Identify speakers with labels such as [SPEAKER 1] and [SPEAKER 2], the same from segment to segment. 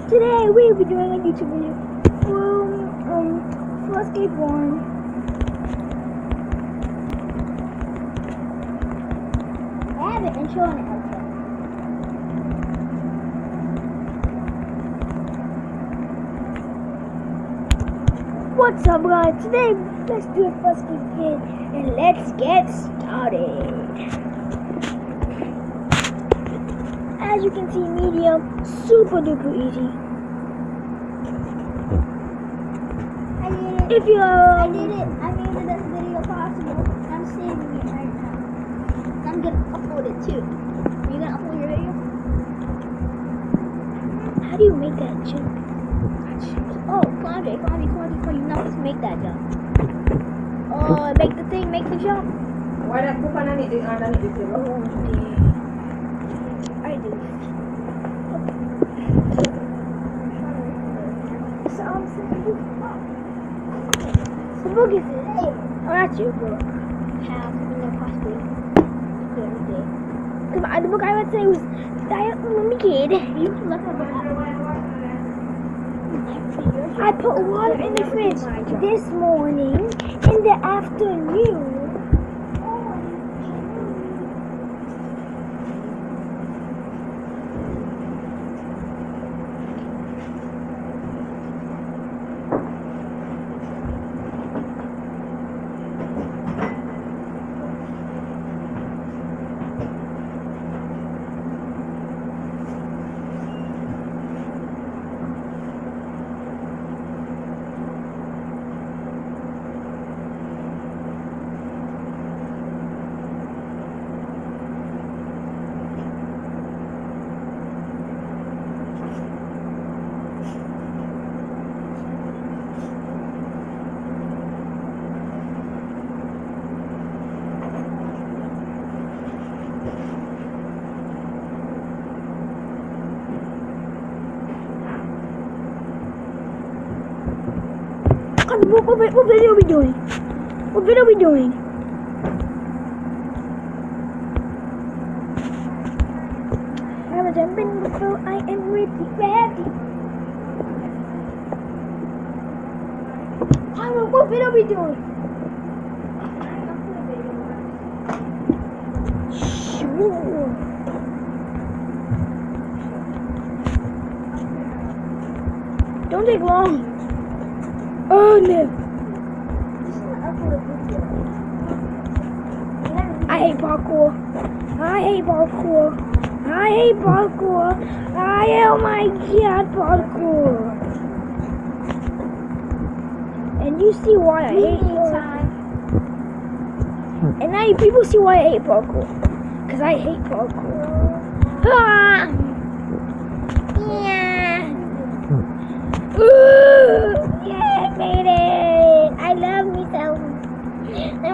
[SPEAKER 1] Today we'll be doing a YouTube video for Escape 1. I have an intro and an outro. What's up, guys? Today let's do a first Escape kid and let's get started. As you can see, medium, super duper easy. If you
[SPEAKER 2] I did it. I made the best video possible. I'm saving it right now. I'm gonna upload it too. Are you gonna upload your video?
[SPEAKER 1] how do you make that jump?
[SPEAKER 2] Oh, Comwnnt, you know how to make that jump. Oh, make the thing, make the jump.
[SPEAKER 3] Why not put on it?
[SPEAKER 1] Oh dear. I do. So I'm saying, the book is it? Oh, that's your book.
[SPEAKER 2] How can we possibly do everything?
[SPEAKER 1] Because the book I would say was Diet Little Kid.
[SPEAKER 2] You can look up
[SPEAKER 1] I put water in the fridge this morning in the afternoon. What video are we doing? What video are we doing? I was jumping before I am ready. What video are we doing? Sure. Don't take long. Oh no. I hate parkour. Oh my god, parkour. And you see why I hate parkour. And now people see why I hate parkour. Because I hate parkour. Ah! Yeah. Ooh, yeah, I made it. I love myself. I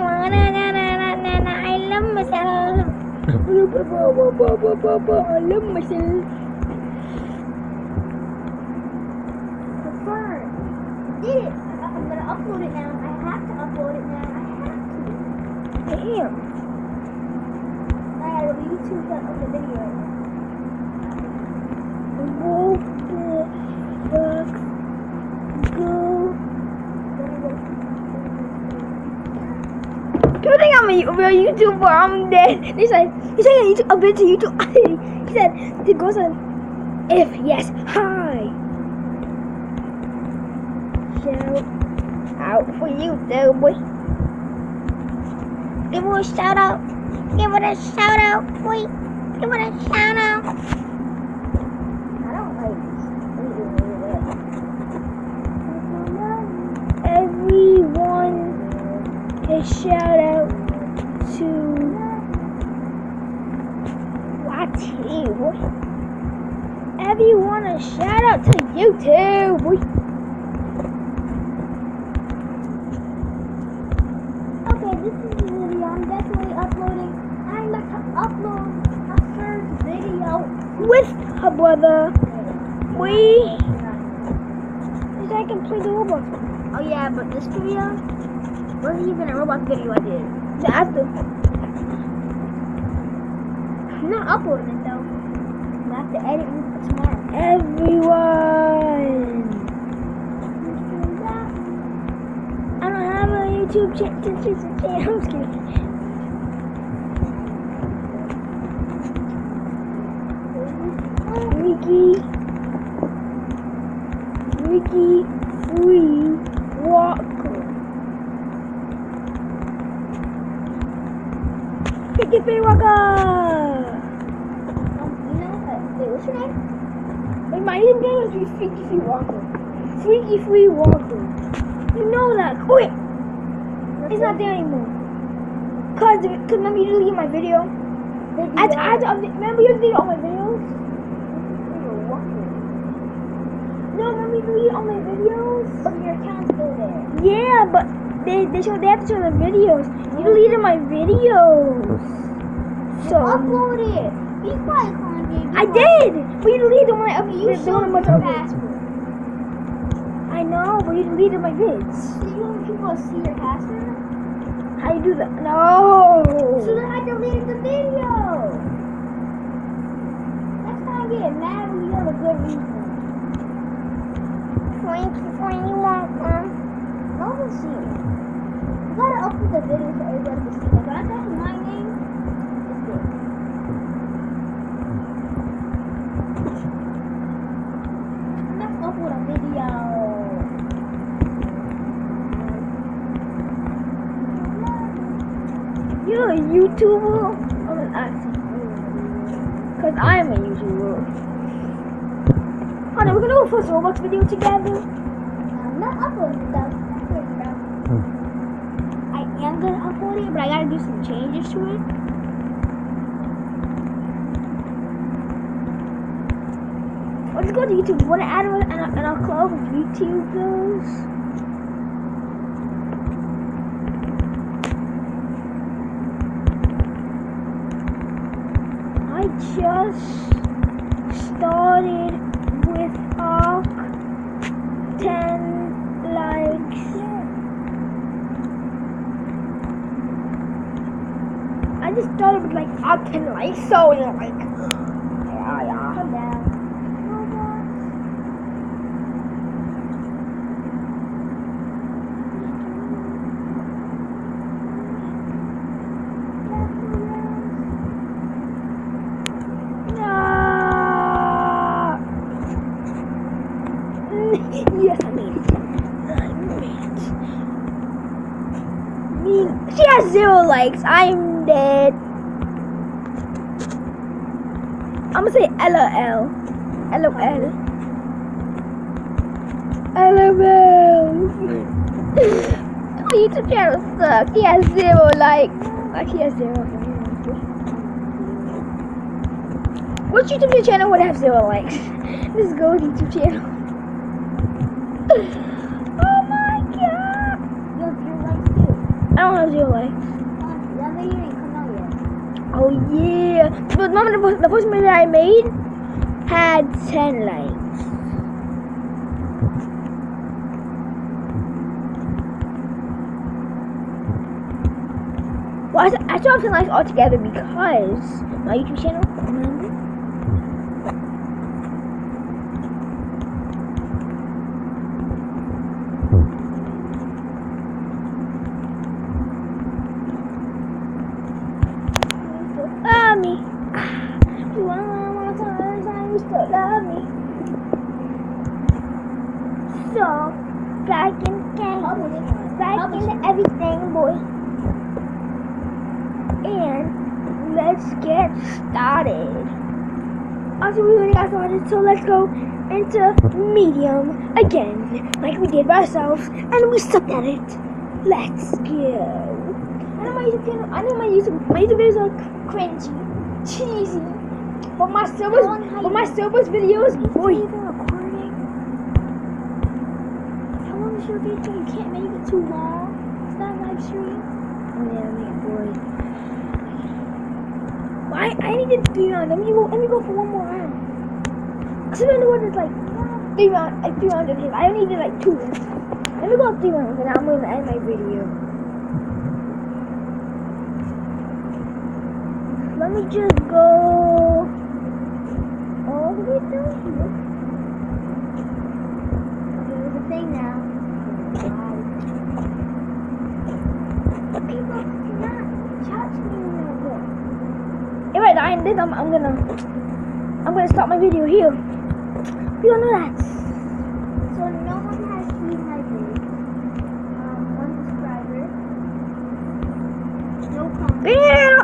[SPEAKER 1] love myself. I love myself.
[SPEAKER 2] Did it. I'm gonna upload it now. I have to upload it now. I have to.
[SPEAKER 1] Damn.
[SPEAKER 2] I gotta YouTube the video.
[SPEAKER 1] What the fuck? Go. Good thing I'm a real YouTuber. I'm dead. He said a bit to YouTube. He said the girl said, if yes, hi. Shout out for YouTube, boy. Give it a shout out. Give it a shout out, boy. Give it a shout out.
[SPEAKER 2] I don't like this.
[SPEAKER 1] Everyone, a shout out to what's here, boy. Everyone, a shout out to YouTube, boy.
[SPEAKER 2] Okay, this is the video. I'm definitely uploading. I'm about to upload my first video
[SPEAKER 1] With her brother, I can play the Roblox.
[SPEAKER 2] Oh yeah, but this video wasn't even a Roblox video I did.
[SPEAKER 1] So I have to.
[SPEAKER 2] I'm not uploading it though. I have to edit it tomorrow.
[SPEAKER 1] Everyone. YouTube channel. I'm just kidding. Ricky Free Walker. Ricky Free Walker.
[SPEAKER 2] Wait, what's your name?
[SPEAKER 1] Wait, my name is Freaky Free Walker. Freaky Free Walker. You know that. Oh, wait. It's not there anymore. Cause remember you deleted my video? I had to update. Remember you deleted all my videos? No, remember you deleted all my videos?
[SPEAKER 2] But your account's still there.
[SPEAKER 1] Yeah, but they have to show the videos. You deleted my videos. So
[SPEAKER 2] Upload it. Be quiet, Kanye.
[SPEAKER 1] I did. But you deleted the one I uploaded.
[SPEAKER 2] You showed your password.
[SPEAKER 1] I know, but you deleted my vids.
[SPEAKER 2] So you want people to see your password?
[SPEAKER 1] How you do that? No.
[SPEAKER 2] So then I deleted the video. Next time I get mad when you have a good reason.
[SPEAKER 1] Frankie Walker.
[SPEAKER 2] No one see it. You gotta upload the video for everybody to see. Like when I type in my name, it's good. Let's upload a video.
[SPEAKER 1] You're a YouTuber? I'm an actor. Cause I'm a YouTuber. Hold on, we're gonna go for a Roblox video together.
[SPEAKER 2] I'm not uploading stuff. I am gonna upload it, but I gotta do some changes to it.
[SPEAKER 1] Let's go to YouTube. Wanna add it and I'll close with YouTube goes? I just started with 10 likes. I just started with like 10 likes, so like yeah.
[SPEAKER 2] Come down.
[SPEAKER 1] Yes, I made it. I made it. She has 0 likes. I'm dead. I'm gonna say LOL. LOL. LOL. My YouTube channel sucks. He has 0 likes. Actually, he has 0. Which YouTube channel would have 0 likes? This is Go's YouTube channel. Oh my god!
[SPEAKER 2] You have 0 likes too.
[SPEAKER 1] I don't have 0 likes.
[SPEAKER 2] That video ain't come out yet.
[SPEAKER 1] Oh yeah! But remember the first video I made had 10 likes. Well, I still have 10 likes altogether because my YouTube channel, remember? Love me. You want to still love me. So, back in the everything, boy. And let's get started. After we already got started, so let's go into medium again, like we did by ourselves, and we sucked at it. Let's go. I know my YouTube channel. I know my YouTube videos are cringy, cheesy, but my Silver's videos, boy.
[SPEAKER 2] Recording. How long is your video? You can't make it too long. It's not live stream.
[SPEAKER 1] Oh yeah, man, boy. I need to 3 rounds. Let me go for one more round. Cause I know what it's like 3 rounds, like 3 rounds of his. I only did like 2 rounds. Let me go 3 rounds, and I'm gonna end my video. Let me just go all the way down here.
[SPEAKER 2] Okay, there's a thing now.
[SPEAKER 1] end this, I'm gonna stop my video here. You don't know that.
[SPEAKER 2] So no one has seen my vid. 1 subscriber. No comment.
[SPEAKER 1] Yeah.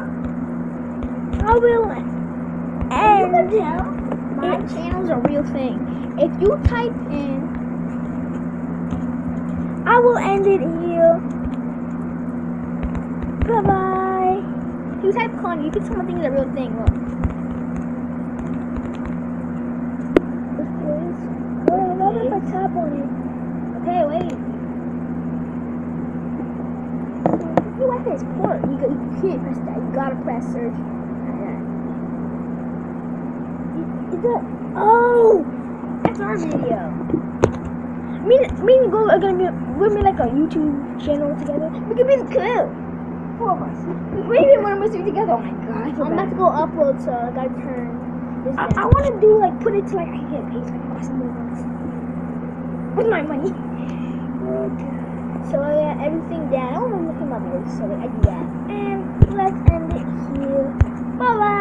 [SPEAKER 1] I will
[SPEAKER 2] You
[SPEAKER 1] end.
[SPEAKER 2] can tell my channel's a real thing. If you type in,
[SPEAKER 1] I will end it here. Bye bye.
[SPEAKER 2] if you type con, you can tell my thing is a real thing. Look.
[SPEAKER 1] What if I tap on it?
[SPEAKER 2] Okay, wait. Your Wi-Fi is poor. You can't press that. You gotta press search.
[SPEAKER 1] Is that? Oh.
[SPEAKER 2] That's our video.
[SPEAKER 1] Me and Gold are gonna be. We're gonna be like a YouTube channel together. We can be the crew. 4 of us. We even want to be together. Oh my god, I feel
[SPEAKER 2] I'm about
[SPEAKER 1] bad.
[SPEAKER 2] to go upload, so I gotta turn this
[SPEAKER 1] I
[SPEAKER 2] down.
[SPEAKER 1] want to do like put it to like I can get paid like awesome movies with my money.
[SPEAKER 2] So I got everything down. I want to look at my voice, so I do that.
[SPEAKER 1] And let's end it here. Bye bye.